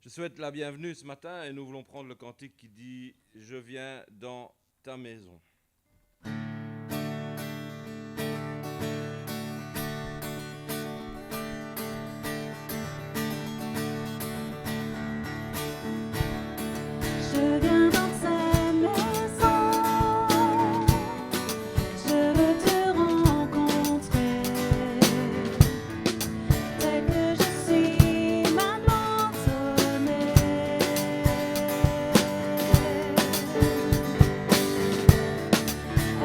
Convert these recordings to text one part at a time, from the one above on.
te souhaite la bienvenue ce matin et nous voulons prendre le cantique qui dit « Je viens dans ta maison ». Je viens dans ta maison, je veux te rencontrer, tel que je suis maintenant aimée.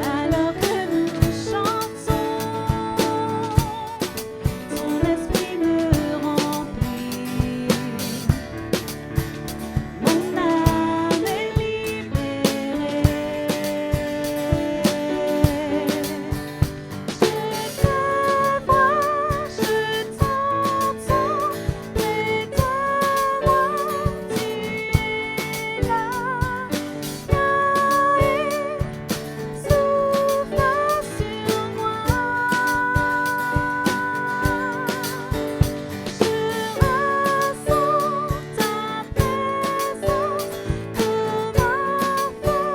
Alors que nous chantons, ton esprit me remplit. Mon âme est libérée. Je te vois, je t'entends, près de moi, tu es là. Viens et souffle sur moi. Je ressens ta présence comme un feu,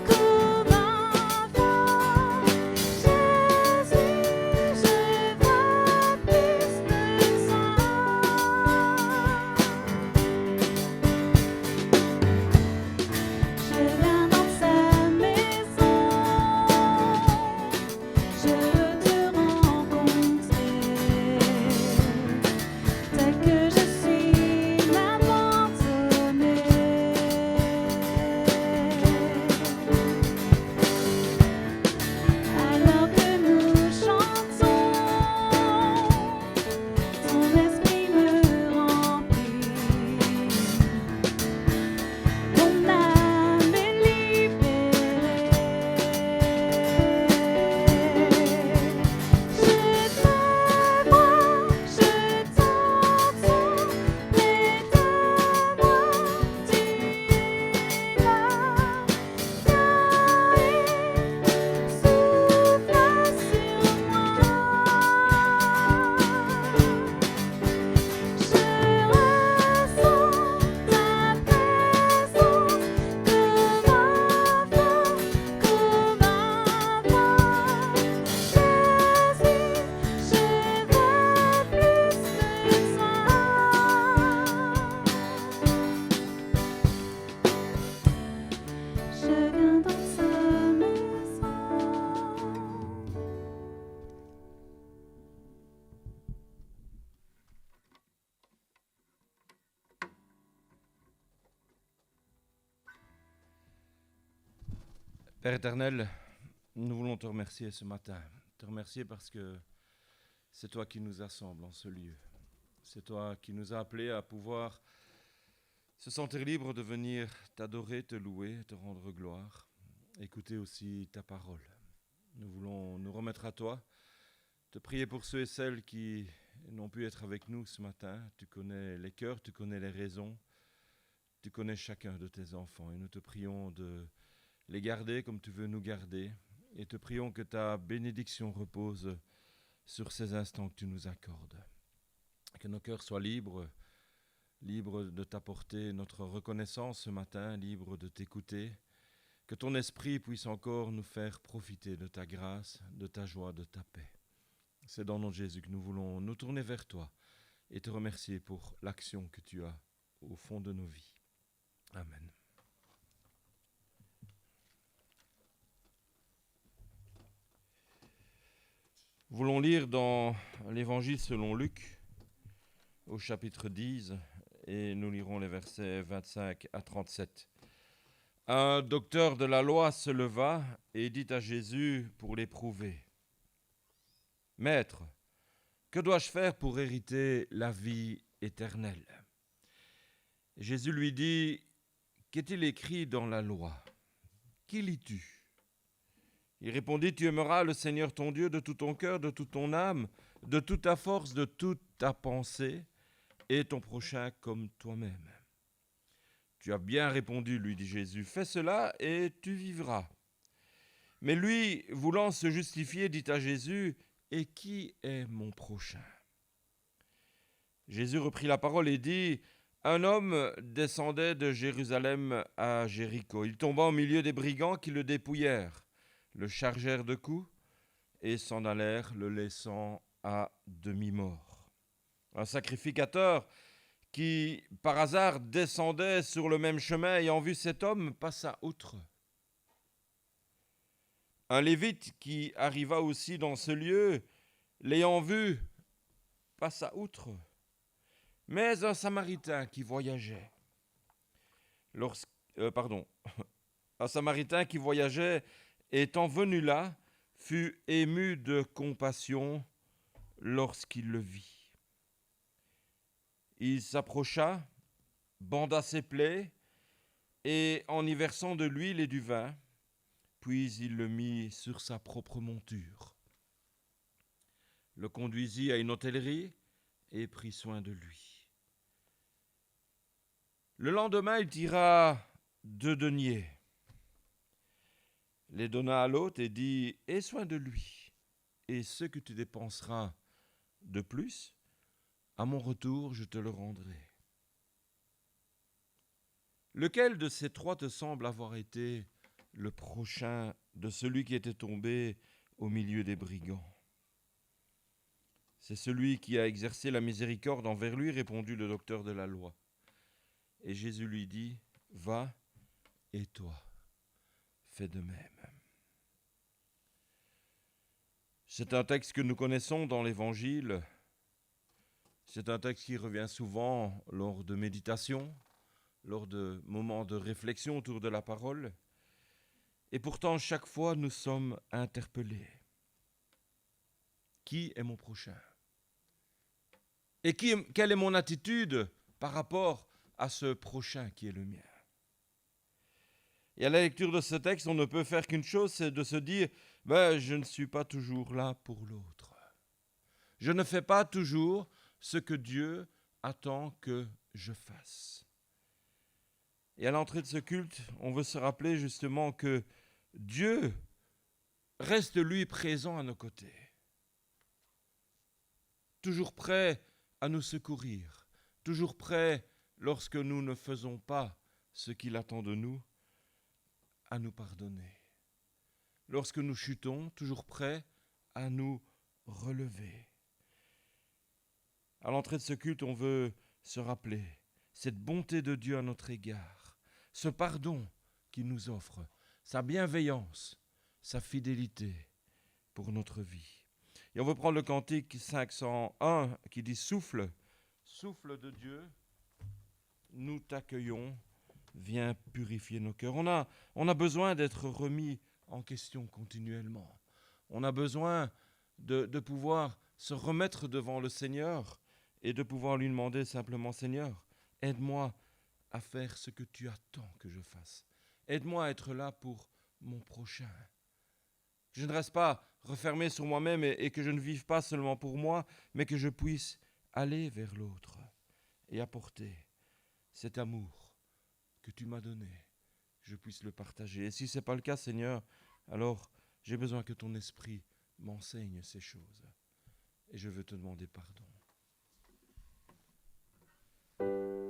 comme un vent. Jésus, je veux plus de toi. Je viens dans ta maison, je veux te rencontrer, tel que je suis maintenant aimée. Alors que nous chantons, ton esprit me remplit. Mon âme est libérée. Je te vois, je t'entends, près de moi, tu es là. Viens et souffle sur moi. Je ressens ta présence comme un feu, comme un vent. Jésus, je veux plus de toi. Je viens dans ta maison. Père éternel, nous voulons te remercier ce matin. Te remercier parce que c'est toi qui nous assemble en ce lieu. C'est toi qui nous as appelés à pouvoir se sentir libre de venir t'adorer, te louer, te rendre gloire, écouter aussi ta parole. Nous voulons nous remettre à toi, te prier pour ceux et celles qui n'ont pu être avec nous ce matin. Tu connais les cœurs, tu connais les raisons, tu connais chacun de tes enfants et nous te prions de les garder comme tu veux nous garder et te prions que ta bénédiction repose sur ces instants que tu nous accordes. Que nos cœurs soient libres de t'apporter notre reconnaissance ce matin, libres de t'écouter. Que ton esprit puisse encore nous faire profiter de ta grâce, de ta joie, de ta paix. C'est dans le nom de Jésus que nous voulons nous tourner vers toi et te remercier pour l'action que tu as au fond de nos vies. Amen. Nous voulons lire dans l'Évangile selon Luc, au chapitre 10, et nous lirons les versets 25 à 37. Un docteur de la loi se leva et dit à Jésus pour l'éprouver : « Maître, que dois-je faire pour hériter la vie éternelle ?» Jésus lui dit : « Qu'est-il écrit dans la loi ? Qui lis-tu ? » Il répondit : « Tu aimeras le Seigneur ton Dieu de tout ton cœur, de toute ton âme, de toute ta force, de toute ta pensée, et ton prochain comme toi-même. » « Tu as bien répondu, lui dit Jésus, fais cela et tu vivras. » Mais lui, voulant se justifier, dit à Jésus : « Et qui est mon prochain ?» Jésus reprit la parole et dit : Un homme descendait de Jérusalem à Jéricho. Il tomba au milieu des brigands qui le dépouillèrent, le chargèrent de coups et s'en allèrent, le laissant à demi-mort. Un sacrificateur qui, par hasard, descendait sur le même chemin, ayant vu cet homme, passa outre. Un lévite qui arriva aussi dans ce lieu, l'ayant vu, passa outre. Mais un Samaritain qui voyageait, un Samaritain qui voyageait, étant venu là, fut ému de compassion lorsqu'il le vit. Il s'approcha, banda ses plaies, et en y versant de l'huile et du vin, puis il le mit sur sa propre monture, le conduisit à une hôtellerie et prit soin de lui. Le lendemain, il tira 2 deniers, les donna à l'hôte et dit « Aie soin de lui, et ce que tu dépenseras de plus, à mon retour, je te le rendrai. » Lequel de ces 3 te semble avoir été le prochain de celui qui était tombé au milieu des brigands? C'est celui qui a exercé la miséricorde envers lui, répondit le docteur de la loi. Et Jésus lui dit, va, et toi, fais de même. C'est un texte que nous connaissons dans l'Évangile. C'est un texte qui revient souvent lors de méditation, lors de moments de réflexion autour de la parole. Et pourtant, chaque fois, nous sommes interpellés. Qui est mon prochain? Et quelle est mon attitude par rapport à ce prochain qui est le mien? Et à la lecture de ce texte, on ne peut faire qu'une chose, c'est de se dire, je ne suis pas toujours là pour l'autre. Je ne fais pas toujours ce que Dieu attend que je fasse. Et à l'entrée de ce culte, on veut se rappeler justement que Dieu reste lui présent à nos côtés, toujours prêt à nous secourir, toujours prêt lorsque nous ne faisons pas ce qu'il attend de nous, à nous pardonner. Lorsque nous chutons, toujours prêt à nous relever. À l'entrée de ce culte, on veut se rappeler cette bonté de Dieu à notre égard, ce pardon qu'il nous offre, sa bienveillance, sa fidélité pour notre vie. Et on veut prendre le cantique 501 qui dit « Souffle, souffle de Dieu, nous t'accueillons, viens purifier nos cœurs. » On a besoin d'être remis en question continuellement. On a besoin de pouvoir se remettre devant le Seigneur et de pouvoir lui demander simplement « Seigneur, aide-moi à faire ce que tu attends que je fasse. Aide-moi à être là pour mon prochain. » Que je ne reste pas refermé sur moi-même et que je ne vive pas seulement pour moi, mais que je puisse aller vers l'autre et apporter cet amour que tu m'as donné, que je puisse le partager. Et si ce n'est pas le cas, Seigneur, alors j'ai besoin que ton esprit m'enseigne ces choses. Et je veux te demander pardon. Souffle,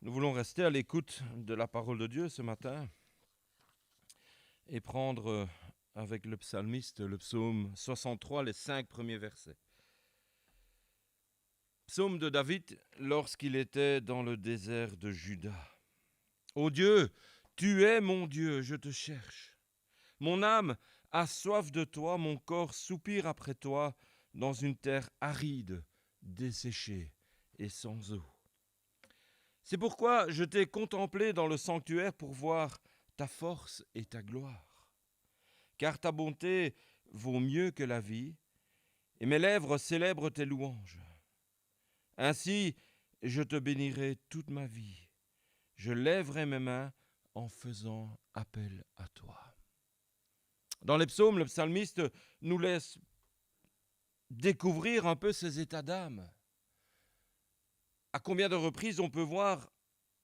Nous voulons rester à l'écoute de la parole de Dieu ce matin et prendre avec le psalmiste le psaume 63, les 5 premiers versets. Psaume de David lorsqu'il était dans le désert de Juda. Ô Dieu, tu es mon Dieu, je te cherche. Mon âme a soif de toi, mon corps soupire après toi dans une terre aride, desséchée et sans eau. C'est pourquoi je t'ai contemplé dans le sanctuaire pour voir ta force et ta gloire. Car ta bonté vaut mieux que la vie, et mes lèvres célèbrent tes louanges. Ainsi, je te bénirai toute ma vie. Je lèverai mes mains en faisant appel à toi. Dans les psaumes, le psalmiste nous laisse découvrir un peu ses états d'âme. À combien de reprises on peut voir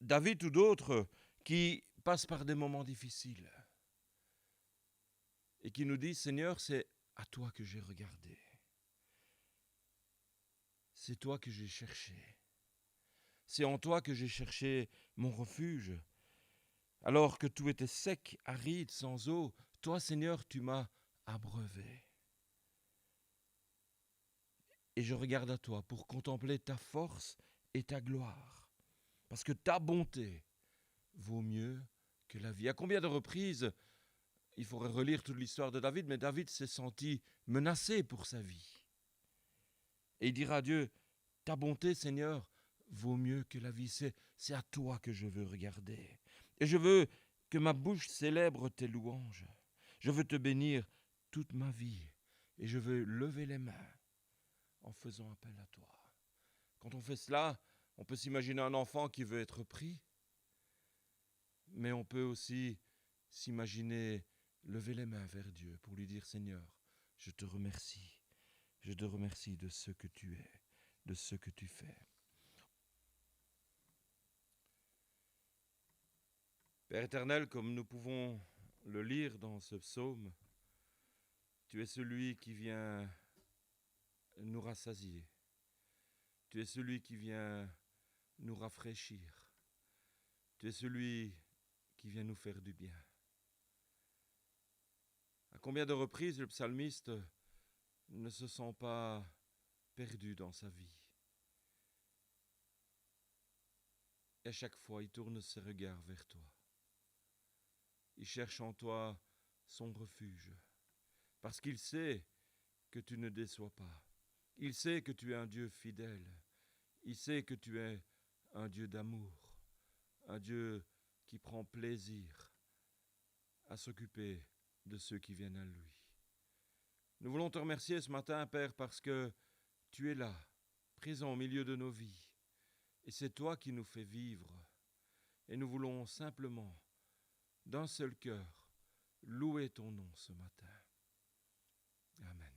David ou d'autres qui passent par des moments difficiles et qui nous disent « Seigneur, c'est à toi que j'ai regardé. C'est toi que j'ai cherché. C'est en toi que j'ai cherché mon refuge. Alors que tout était sec, aride, sans eau, toi, Seigneur, tu m'as abreuvé. Et je regarde à toi pour contempler ta force et ta gloire. Parce que ta bonté vaut mieux que la vie. À combien de reprises, il faudrait relire toute l'histoire de David, mais David s'est senti menacé pour sa vie. Et il dira à Dieu, ta bonté, Seigneur, vaut mieux que la vie. C'est à toi que je veux regarder. Et je veux que ma bouche célèbre tes louanges. Je veux te bénir toute ma vie. Et je veux lever les mains en faisant appel à toi. Quand on fait cela, on peut s'imaginer un enfant qui veut être pris, mais on peut aussi s'imaginer lever les mains vers Dieu pour lui dire, Seigneur, je te remercie de ce que tu es, de ce que tu fais. Père éternel, comme nous pouvons le lire dans ce psaume, tu es celui qui vient nous rassasier. Tu es celui qui vient nous rafraîchir. Tu es celui qui vient nous faire du bien. À combien de reprises le psalmiste ne se sent pas perdu dans sa vie? Et à chaque fois, il tourne ses regards vers toi. Il cherche en toi son refuge, parce qu'il sait que tu ne déçois pas. Il sait que tu es un Dieu fidèle. Il sait que tu es un Dieu d'amour, un Dieu qui prend plaisir à s'occuper de ceux qui viennent à lui. Nous voulons te remercier ce matin, Père, parce que tu es là, présent au milieu de nos vies. Et c'est toi qui nous fais vivre. Et nous voulons simplement, d'un seul cœur, louer ton nom ce matin. Amen.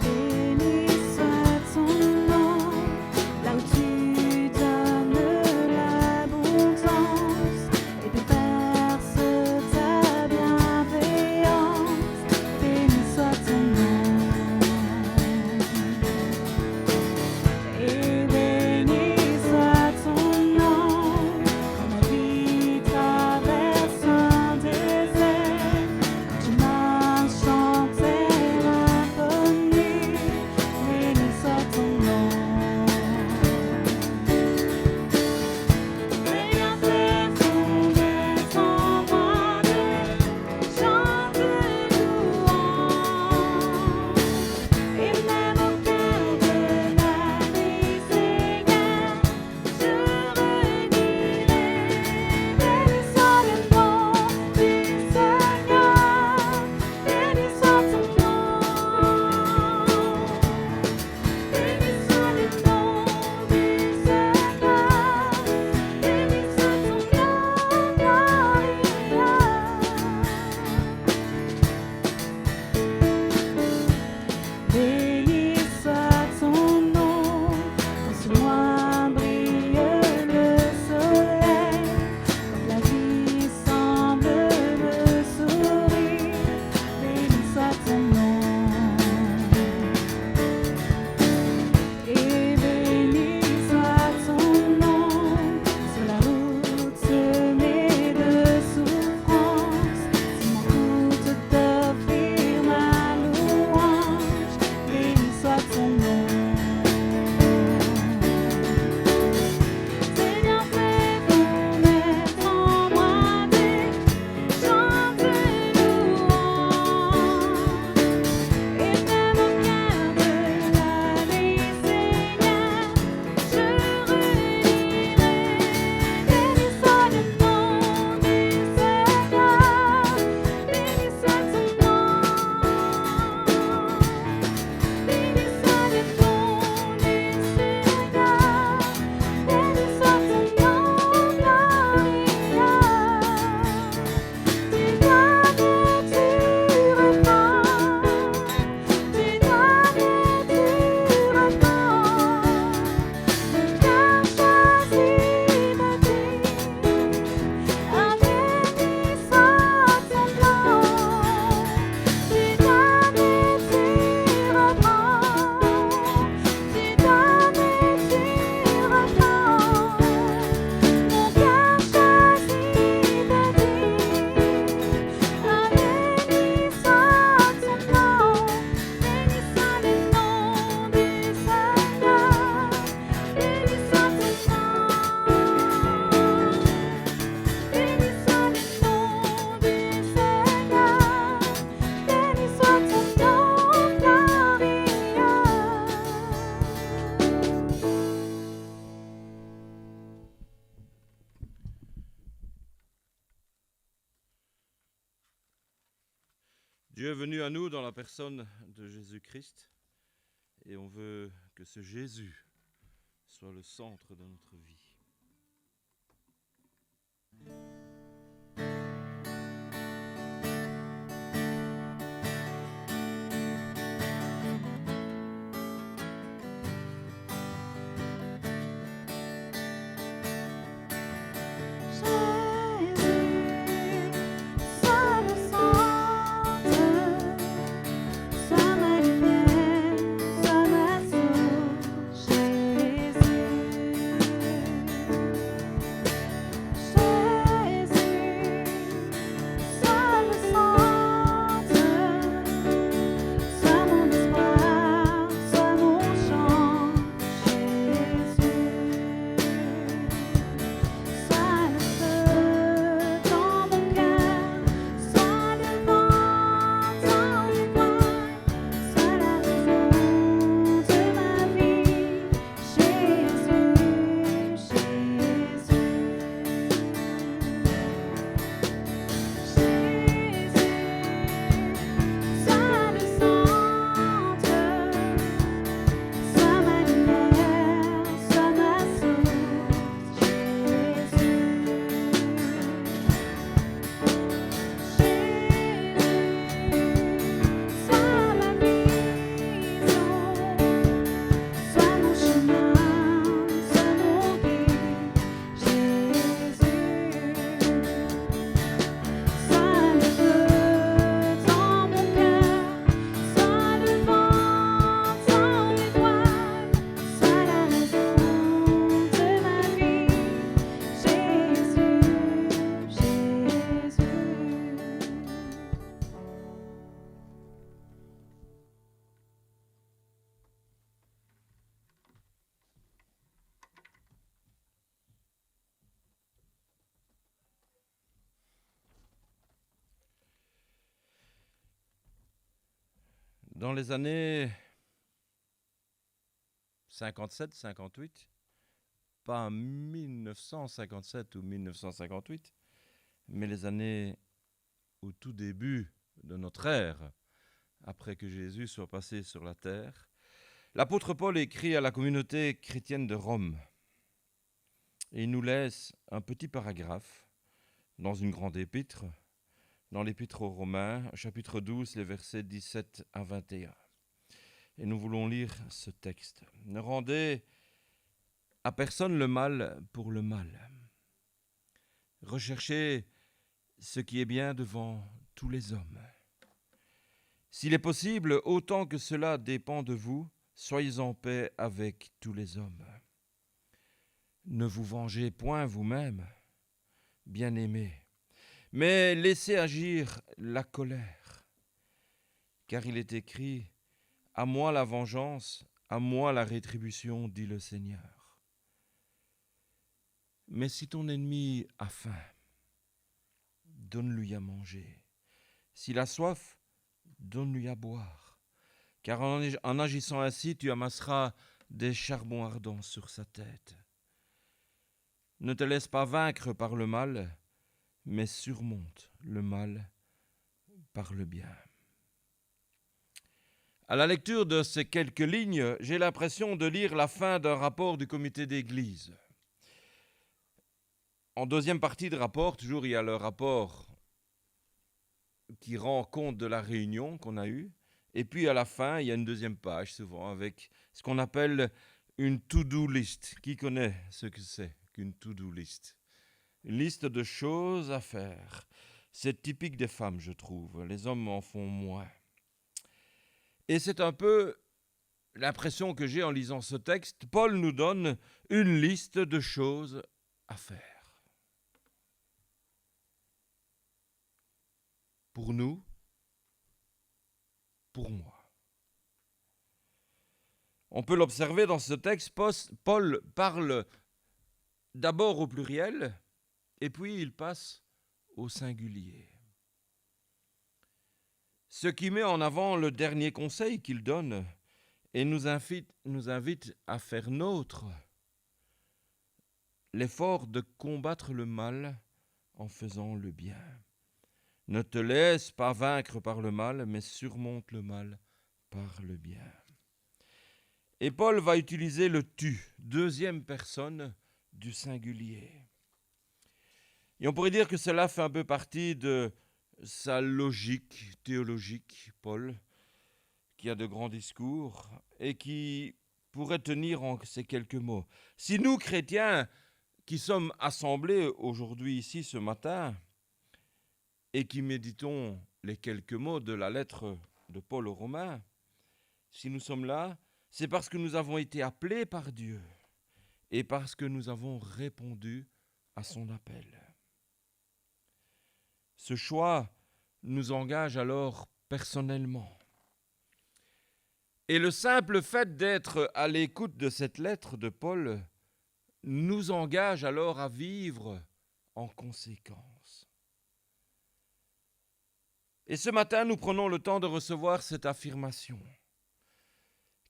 Béni soit ton nom, là où tu donnes l'abondance et déverses ta Dieu est venu à nous dans la personne de Jésus-Christ et on veut que ce Jésus soit le centre de notre vie. Dans les années 57-58, pas 1957 ou 1958, mais les années au tout début de notre ère, après que Jésus soit passé sur la terre, l'apôtre Paul écrit à la communauté chrétienne de Rome et il nous laisse un petit paragraphe dans une grande épître, dans l'épître aux Romains, chapitre 12, les versets 17 à 21. Et nous voulons lire ce texte. Ne rendez à personne le mal pour le mal. Recherchez ce qui est bien devant tous les hommes. S'il est possible, autant que cela dépend de vous, soyez en paix avec tous les hommes. Ne vous vengez point vous-même, bien-aimés, mais laissez agir la colère, car il est écrit « À moi la vengeance, à moi la rétribution, dit le Seigneur. » Mais si ton ennemi a faim, donne-lui à manger. S'il a soif, donne-lui à boire, car en agissant ainsi, tu amasseras des charbons ardents sur sa tête. Ne te laisse pas vaincre par le mal, mais surmonte le mal par le bien. À la lecture de ces quelques lignes, j'ai l'impression de lire la fin d'un rapport du comité d'église. En deuxième partie de rapport, toujours il y a le rapport qui rend compte de la réunion qu'on a eue, et puis à la fin, il y a une deuxième page souvent avec ce qu'on appelle une to-do list. Qui connaît ce que c'est qu'une to-do list ? Une liste de choses à faire. C'est typique des femmes, je trouve. Les hommes en font moins. Et c'est un peu l'impression que j'ai en lisant ce texte. Paul nous donne une liste de choses à faire. Pour nous, pour moi. On peut l'observer dans ce texte, Paul parle d'abord au pluriel, et puis il passe au singulier. Ce qui met en avant le dernier conseil qu'il donne et nous invite à faire nôtre l'effort de combattre le mal en faisant le bien. Ne te laisse pas vaincre par le mal, mais surmonte le mal par le bien. Et Paul va utiliser le tu, deuxième personne du singulier. Et on pourrait dire que cela fait un peu partie de sa logique théologique, Paul, qui a de grands discours et qui pourrait tenir en ces quelques mots. Si nous, chrétiens, qui sommes assemblés aujourd'hui ici ce matin et qui méditons les quelques mots de la lettre de Paul aux Romains, si nous sommes là, c'est parce que nous avons été appelés par Dieu et parce que nous avons répondu à son appel. Ce choix nous engage alors personnellement. Et le simple fait d'être à l'écoute de cette lettre de Paul nous engage alors à vivre en conséquence. Et ce matin, nous prenons le temps de recevoir cette affirmation,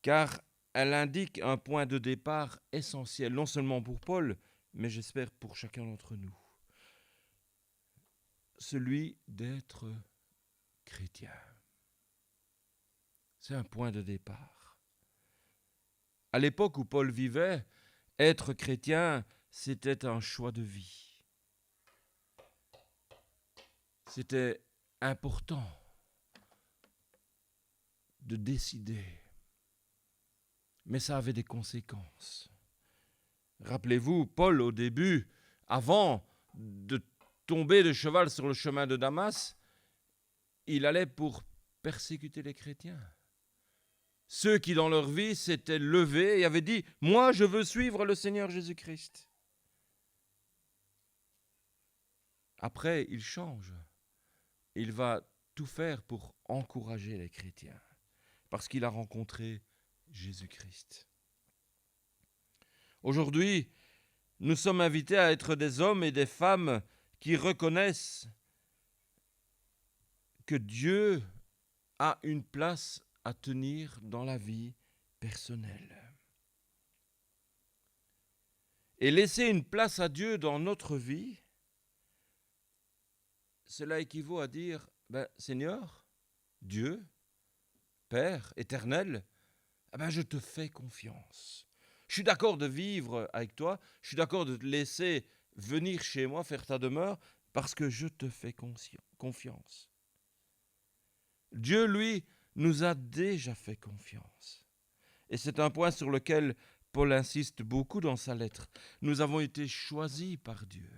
car elle indique un point de départ essentiel, non seulement pour Paul, mais j'espère pour chacun d'entre nous. Celui d'être chrétien. C'est un point de départ. À l'époque où Paul vivait, être chrétien, c'était un choix de vie. C'était important de décider. Mais ça avait des conséquences. Rappelez-vous, Paul, au début, avant de tomber de cheval sur le chemin de Damas, il allait pour persécuter les chrétiens. Ceux qui, dans leur vie, s'étaient levés et avaient dit « Moi, je veux suivre le Seigneur Jésus-Christ ». Après, il change. Il va tout faire pour encourager les chrétiens, parce qu'il a rencontré Jésus-Christ. Aujourd'hui, nous sommes invités à être des hommes et des femmes qui reconnaissent que Dieu a une place à tenir dans la vie personnelle. Et laisser une place à Dieu dans notre vie, cela équivaut à dire, Seigneur, Dieu, Père éternel, je te fais confiance. Je suis d'accord de vivre avec toi, je suis d'accord de te laisser venir chez moi, faire ta demeure, parce que je te fais confiance. Dieu, lui, nous a déjà fait confiance. Et c'est un point sur lequel Paul insiste beaucoup dans sa lettre. Nous avons été choisis par Dieu.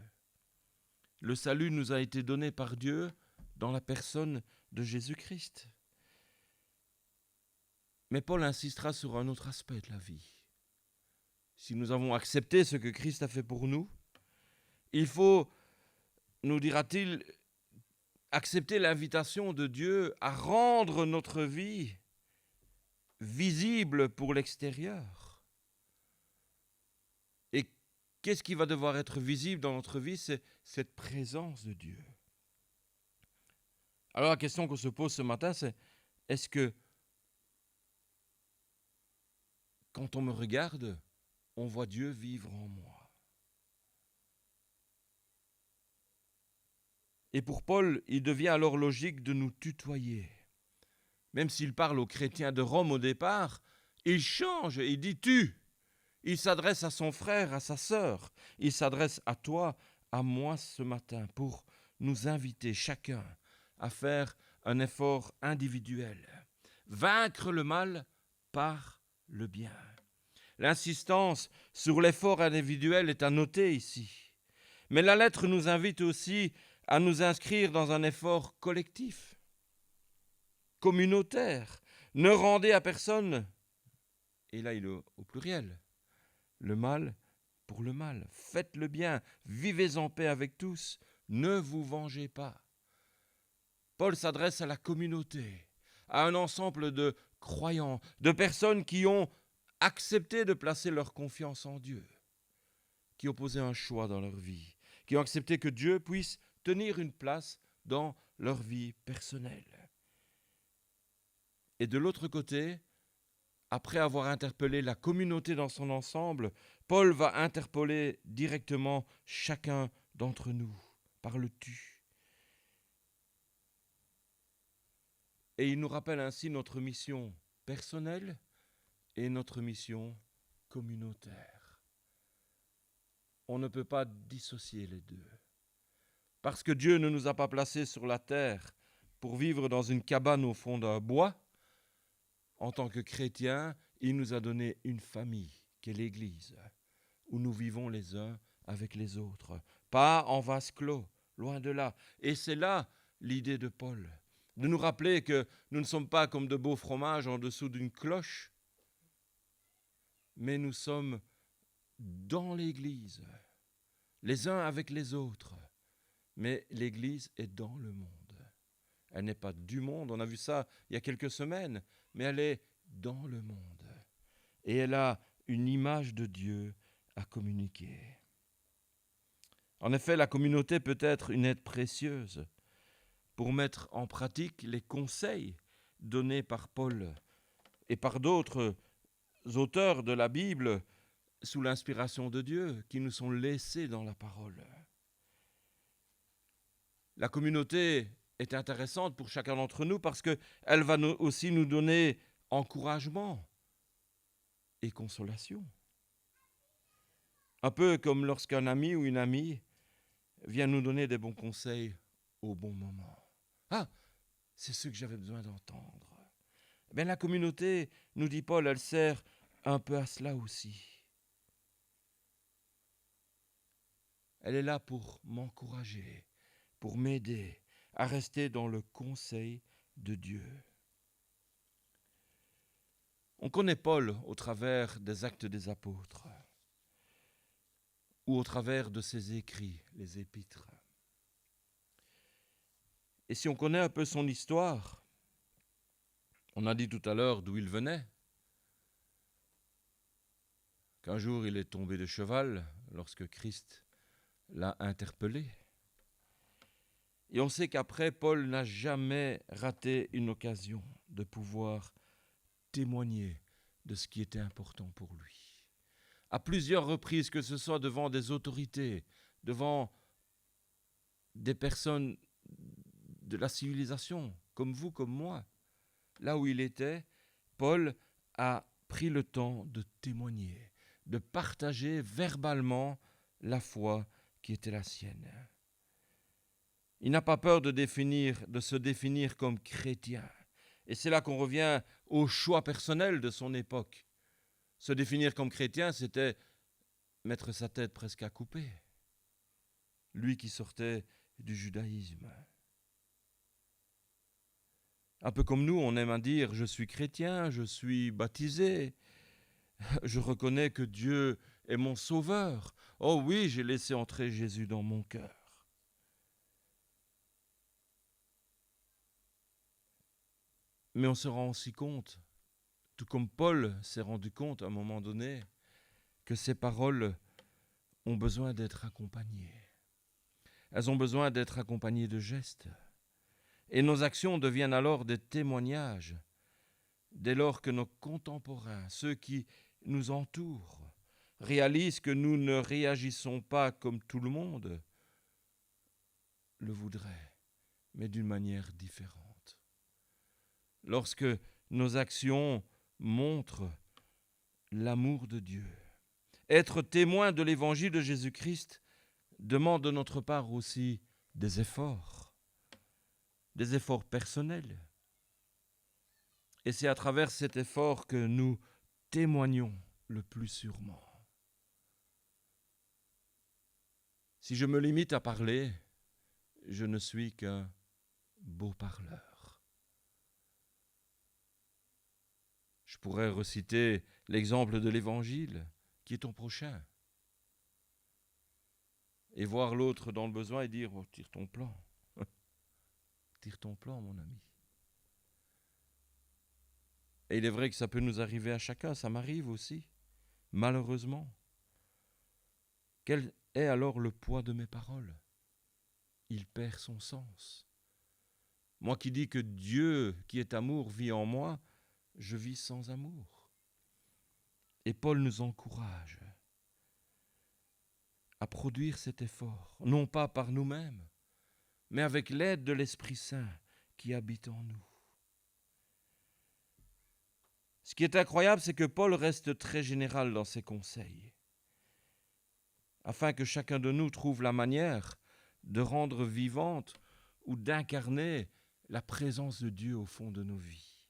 Le salut nous a été donné par Dieu dans la personne de Jésus-Christ. Mais Paul insistera sur un autre aspect de la vie. Si nous avons accepté ce que Christ a fait pour nous, il faut, nous dira-t-il, accepter l'invitation de Dieu à rendre notre vie visible pour l'extérieur. Et qu'est-ce qui va devoir être visible dans notre vie? C'est cette présence de Dieu. Alors la question qu'on se pose ce matin, c'est est-ce que quand on me regarde, on voit Dieu vivre en moi? Et pour Paul, il devient alors logique de nous tutoyer. Même s'il parle aux chrétiens de Rome au départ, il change et il dit « tu ». Il s'adresse à son frère, à sa sœur. Il s'adresse à toi, à moi ce matin pour nous inviter chacun à faire un effort individuel. Vaincre le mal par le bien. L'insistance sur l'effort individuel est à noter ici. Mais la lettre nous invite aussi à nous inscrire dans un effort collectif, communautaire. Ne rendez à personne, et là il est au pluriel, le mal pour le mal. Faites le bien, vivez en paix avec tous, ne vous vengez pas. Paul s'adresse à la communauté, à un ensemble de croyants, de personnes qui ont accepté de placer leur confiance en Dieu, qui ont posé un choix dans leur vie, qui ont accepté que Dieu puisse tenir une place dans leur vie personnelle. Et de l'autre côté, après avoir interpellé la communauté dans son ensemble, Paul va interpeller directement chacun d'entre nous par le tu. Et il nous rappelle ainsi notre mission personnelle et notre mission communautaire. On ne peut pas dissocier les deux. Parce que Dieu ne nous a pas placés sur la terre pour vivre dans une cabane au fond d'un bois. En tant que chrétiens, il nous a donné une famille, qui est l'Église, où nous vivons les uns avec les autres. Pas en vase clos, loin de là. Et c'est là l'idée de Paul, de nous rappeler que nous ne sommes pas comme de beaux fromages en dessous d'une cloche, mais nous sommes dans l'Église, les uns avec les autres. Mais l'Église est dans le monde. Elle n'est pas du monde, on a vu ça il y a quelques semaines, mais elle est dans le monde. Et elle a une image de Dieu à communiquer. En effet, la communauté peut être une aide précieuse pour mettre en pratique les conseils donnés par Paul et par d'autres auteurs de la Bible sous l'inspiration de Dieu qui nous sont laissés dans la parole. La communauté est intéressante pour chacun d'entre nous parce qu'elle va aussi nous donner encouragement et consolation. Un peu comme lorsqu'un ami ou une amie vient nous donner des bons conseils au bon moment. Ah, c'est ce que j'avais besoin d'entendre. Ben, la communauté, nous dit Paul, elle sert un peu à cela aussi. Elle est là pour m'encourager, pour m'aider à rester dans le conseil de Dieu. On connaît Paul au travers des Actes des Apôtres ou au travers de ses écrits, les épîtres. Et si on connaît un peu son histoire, on a dit tout à l'heure d'où il venait, qu'un jour il est tombé de cheval lorsque Christ l'a interpellé. Et on sait qu'après, Paul n'a jamais raté une occasion de pouvoir témoigner de ce qui était important pour lui. À plusieurs reprises, que ce soit devant des autorités, devant des personnes de la civilisation, comme vous, comme moi, là où il était, Paul a pris le temps de témoigner, de partager verbalement la foi qui était la sienne. Il n'a pas peur de se définir comme chrétien. Et c'est là qu'on revient au choix personnel de son époque. Se définir comme chrétien, c'était mettre sa tête presque à couper. Lui qui sortait du judaïsme. Un peu comme nous, on aime à dire « je suis chrétien, je suis baptisé, je reconnais que Dieu est mon sauveur. Oh oui, j'ai laissé entrer Jésus dans mon cœur. » Mais on se rend aussi compte, tout comme Paul s'est rendu compte à un moment donné, que ces paroles ont besoin d'être accompagnées. Elles ont besoin d'être accompagnées de gestes. Et nos actions deviennent alors des témoignages, dès lors que nos contemporains, ceux qui nous entourent, réalisent que nous ne réagissons pas comme tout le monde le voudrait, mais d'une manière différente. Lorsque nos actions montrent l'amour de Dieu. Être témoin de l'évangile de Jésus-Christ demande de notre part aussi des efforts personnels. Et c'est à travers cet effort que nous témoignons le plus sûrement. Si je me limite à parler, je ne suis qu'un beau parleur. Je pourrais reciter l'exemple de l'Évangile, qui est ton prochain, et voir l'autre dans le besoin et dire oh, « tire ton plan, tire ton plan mon ami ». Et il est vrai que ça peut nous arriver à chacun, ça m'arrive aussi, malheureusement. Quel est alors le poids de mes paroles ? Il perd son sens. Moi qui dis que Dieu, qui est amour, vit en moi, je vis sans amour. Et Paul nous encourage à produire cet effort, non pas par nous-mêmes, mais avec l'aide de l'Esprit Saint qui habite en nous. Ce qui est incroyable, c'est que Paul reste très général dans ses conseils, afin que chacun de nous trouve la manière de rendre vivante ou d'incarner la présence de Dieu au fond de nos vies.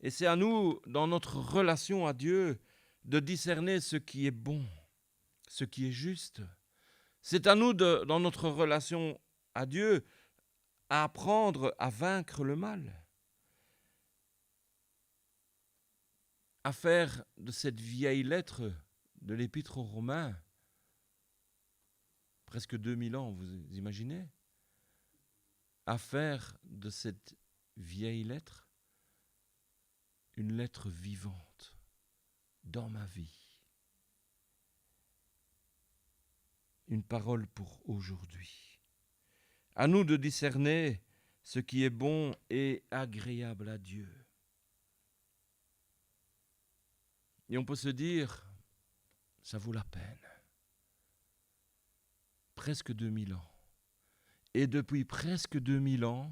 Et c'est à nous, dans notre relation à Dieu, de discerner ce qui est bon, ce qui est juste. C'est à nous, dans notre relation à Dieu, à apprendre à vaincre le mal, à faire de cette vieille lettre de l'Épître aux Romains, presque 2000 ans, vous imaginez, à faire de cette vieille lettre une lettre vivante dans ma vie, une parole pour aujourd'hui. À nous de discerner ce qui est bon et agréable à Dieu. Et on peut se dire, ça vaut la peine. Presque 2000 ans. Et depuis presque 2000 ans,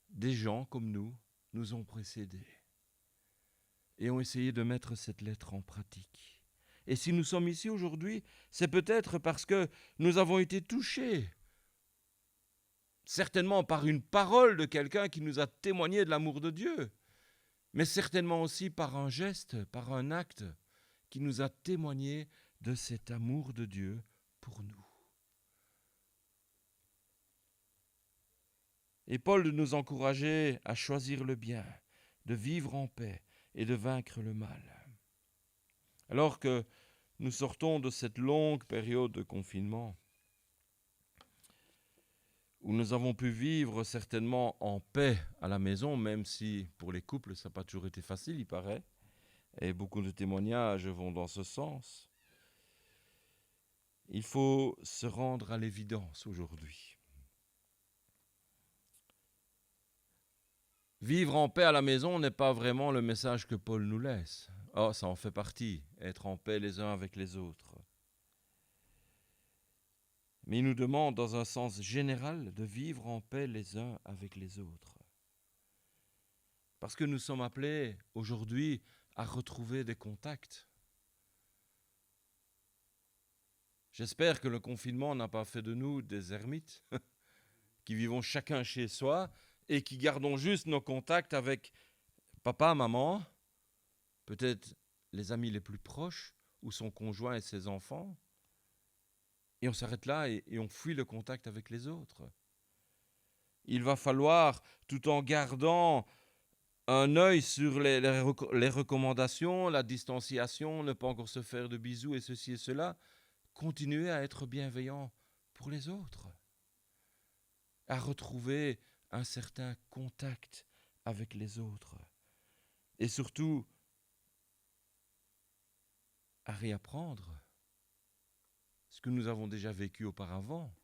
des gens comme nous ont précédés et ont essayé de mettre cette lettre en pratique. Et si nous sommes ici aujourd'hui, c'est peut-être parce que nous avons été touchés, certainement par une parole de quelqu'un qui nous a témoigné de l'amour de Dieu, mais certainement aussi par un geste, par un acte qui nous a témoigné de cet amour de Dieu pour nous. Et Paul nous encourageait à choisir le bien, de vivre en paix et de vaincre le mal. Alors que nous sortons de cette longue période de confinement, où nous avons pu vivre certainement en paix à la maison, même si pour les couples ça n'a pas toujours été facile, il paraît, et beaucoup de témoignages vont dans ce sens. Il faut se rendre à l'évidence aujourd'hui. Vivre en paix à la maison n'est pas vraiment le message que Paul nous laisse. Oh, ça en fait partie, être en paix les uns avec les autres. Mais il nous demande, dans un sens général, de vivre en paix les uns avec les autres. Parce que nous sommes appelés aujourd'hui à retrouver des contacts. J'espère que le confinement n'a pas fait de nous des ermites qui vivons chacun chez soi et qui gardons juste nos contacts avec papa, maman, peut-être les amis les plus proches ou son conjoint et ses enfants. Et on s'arrête là et on fuit le contact avec les autres. Il va falloir, tout en gardant un œil sur les recommandations, la distanciation, ne pas encore se faire de bisous et ceci et cela, continuer à être bienveillant pour les autres, à retrouver un certain contact avec les autres et surtout à réapprendre ce que nous avons déjà vécu auparavant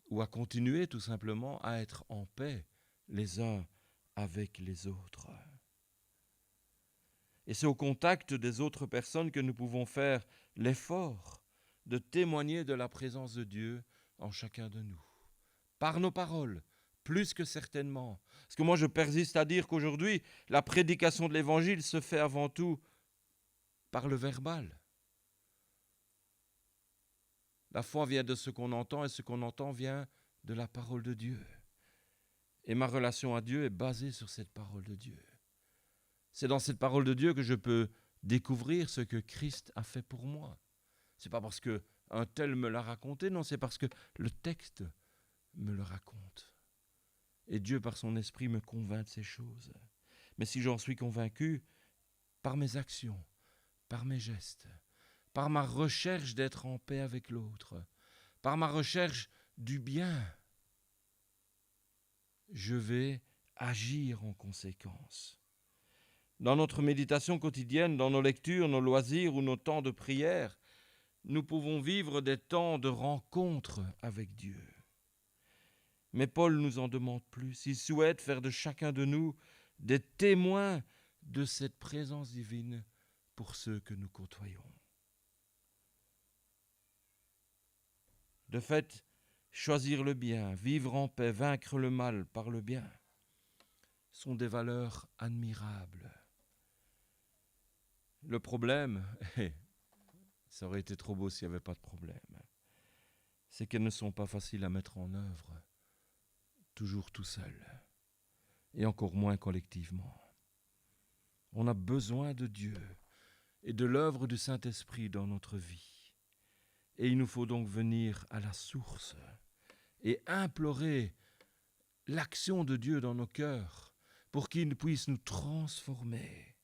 ou à continuer tout simplement à être en paix les uns avec les autres. Et c'est au contact des autres personnes que nous pouvons faire l'effort de témoigner de la présence de Dieu en chacun de nous. Par nos paroles, plus que certainement. Parce que moi, je persiste à dire qu'aujourd'hui, la prédication de l'Évangile se fait avant tout par le verbal. La foi vient de ce qu'on entend et ce qu'on entend vient de la parole de Dieu. Et ma relation à Dieu est basée sur cette parole de Dieu. C'est dans cette parole de Dieu que je peux découvrir ce que Christ a fait pour moi. Ce n'est pas parce qu'un tel me l'a raconté, non, c'est parce que le texte me le raconte. Et Dieu, par son esprit, me convainc de ces choses. Mais si j'en suis convaincu, par mes actions, par mes gestes, par ma recherche d'être en paix avec l'autre, par ma recherche du bien, je vais agir en conséquence. Dans notre méditation quotidienne, dans nos lectures, nos loisirs ou nos temps de prière, nous pouvons vivre des temps de rencontre avec Dieu. Mais Paul nous en demande plus. Il souhaite faire de chacun de nous des témoins de cette présence divine pour ceux que nous côtoyons. De fait, choisir le bien, vivre en paix, vaincre le mal par le bien, sont des valeurs admirables. Le problème, ça aurait été trop beau s'il n'y avait pas de problème, c'est qu'elles ne sont pas faciles à mettre en œuvre, toujours tout seul, et encore moins collectivement. On a besoin de Dieu et de l'œuvre du Saint-Esprit dans notre vie. Et il nous faut donc venir à la source et implorer l'action de Dieu dans nos cœurs pour qu'il puisse nous transformer.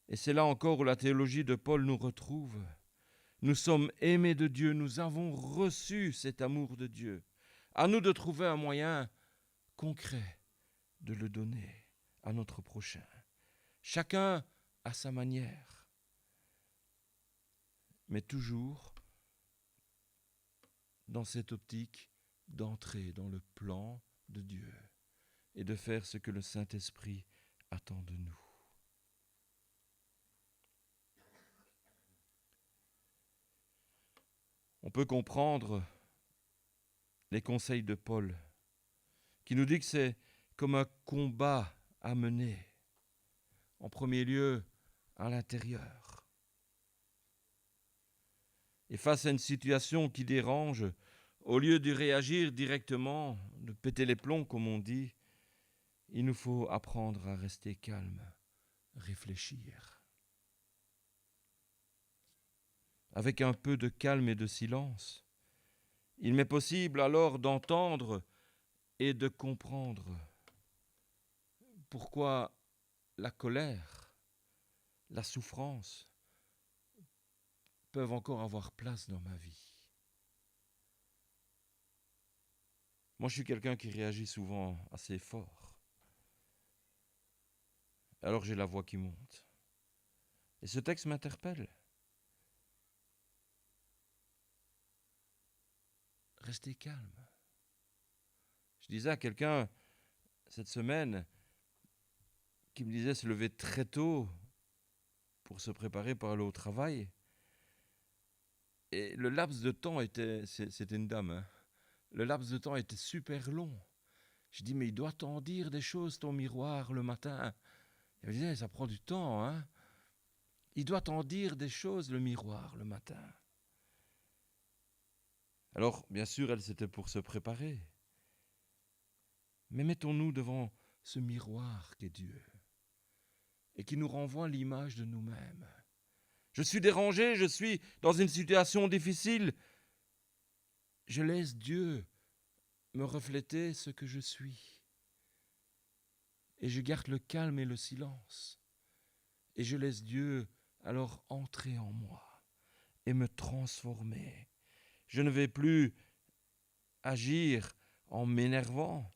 Et c'est là encore où la théologie de Paul nous retrouve. Nous sommes aimés de Dieu, nous avons reçu cet amour de Dieu. À nous de trouver un moyen concret de le donner à notre prochain. Chacun à sa manière, mais toujours dans cette optique d'entrer dans le plan de Dieu et de faire ce que le Saint-Esprit attend de nous. On peut comprendre les conseils de Paul, qui nous dit que c'est comme un combat à mener, en premier lieu à l'intérieur. Et face à une situation qui dérange, au lieu de réagir directement, de péter les plombs comme on dit, il nous faut apprendre à rester calme, réfléchir. Avec un peu de calme et de silence, il m'est possible alors d'entendre et de comprendre pourquoi la colère, la souffrance peuvent encore avoir place dans ma vie. Moi, je suis quelqu'un qui réagit souvent assez fort. Alors j'ai la voix qui monte. Et ce texte m'interpelle. Restez calme. Je disais à quelqu'un cette semaine qui me disait se lever très tôt pour se préparer pour aller au travail. Et le laps de temps c'était une dame, hein. Le laps de temps était super long. Je dis, mais il doit t'en dire des choses, ton miroir, le matin. Elle me disait, ça prend du temps, hein. Il doit t'en dire des choses, le miroir, le matin. Alors, bien sûr, elle, c'était pour se préparer. Mais mettons-nous devant ce miroir qu'est Dieu et qui nous renvoie l'image de nous-mêmes. Je suis dérangé, je suis dans une situation difficile. Je laisse Dieu me refléter ce que je suis. Et je garde le calme et le silence. Et je laisse Dieu alors entrer en moi et me transformer. Je ne vais plus agir en m'énervant,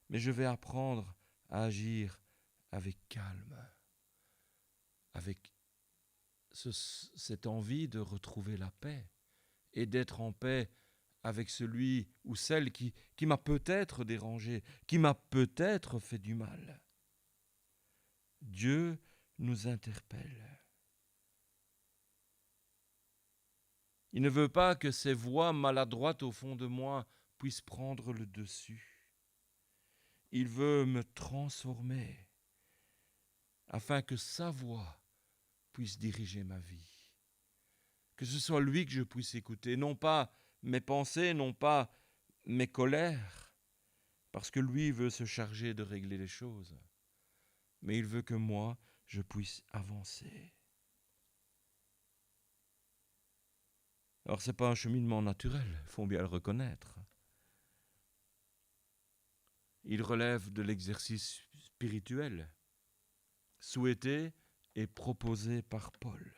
mais je vais apprendre à agir avec calme, avec cette envie de retrouver la paix et d'être en paix avec celui ou celle qui m'a peut-être dérangé, qui m'a peut-être fait du mal. Dieu nous interpelle. Il ne veut pas que ces voix maladroites au fond de moi puissent prendre le dessus. Il veut me transformer afin que sa voix puisse diriger ma vie. Que ce soit lui que je puisse écouter, non pas mes pensées, non pas mes colères, parce que lui veut se charger de régler les choses. Mais il veut que moi, je puisse avancer. Alors, ce n'est pas un cheminement naturel, il faut bien le reconnaître. Il relève de l'exercice spirituel, souhaité et proposé par Paul,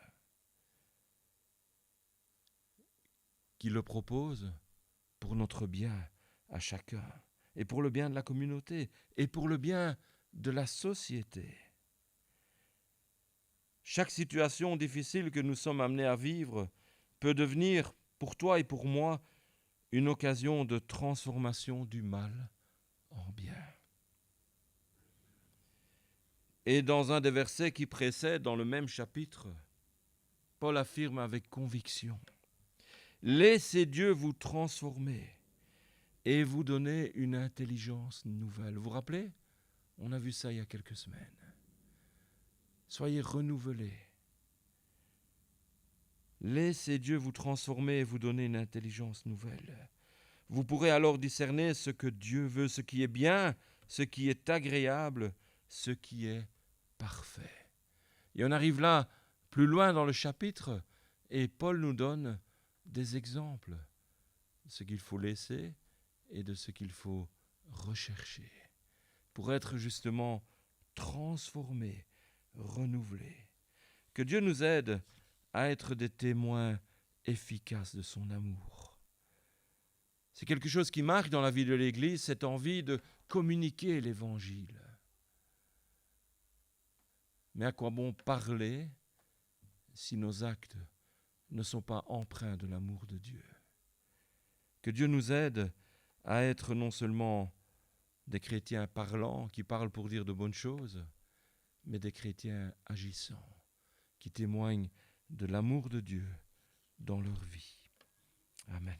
qui le propose pour notre bien à chacun, et pour le bien de la communauté, et pour le bien de la société. Chaque situation difficile que nous sommes amenés à vivre peut devenir, pour toi et pour moi, une occasion de transformation du mal en bien. Et dans un des versets qui précède, dans le même chapitre, Paul affirme avec conviction: « Laissez Dieu vous transformer et vous donner une intelligence nouvelle. Vous vous rappelez? On a vu ça il y a quelques semaines. Soyez renouvelés. Laissez Dieu vous transformer et vous donner une intelligence nouvelle. Vous pourrez alors discerner ce que Dieu veut, ce qui est bien, ce qui est agréable, ce qui est parfait. Et on arrive là, plus loin dans le chapitre, et Paul nous donne des exemples de ce qu'il faut laisser et de ce qu'il faut rechercher pour être justement transformé, renouvelé. Que Dieu nous aide à être des témoins efficaces de son amour. C'est quelque chose qui marque dans la vie de l'Église, cette envie de communiquer l'Évangile. Mais à quoi bon parler si nos actes ne sont pas empreints de l'amour de Dieu? Que Dieu nous aide à être non seulement des chrétiens parlants qui parlent pour dire de bonnes choses, mais des chrétiens agissants qui témoignent de l'amour de Dieu dans leur vie. Amen.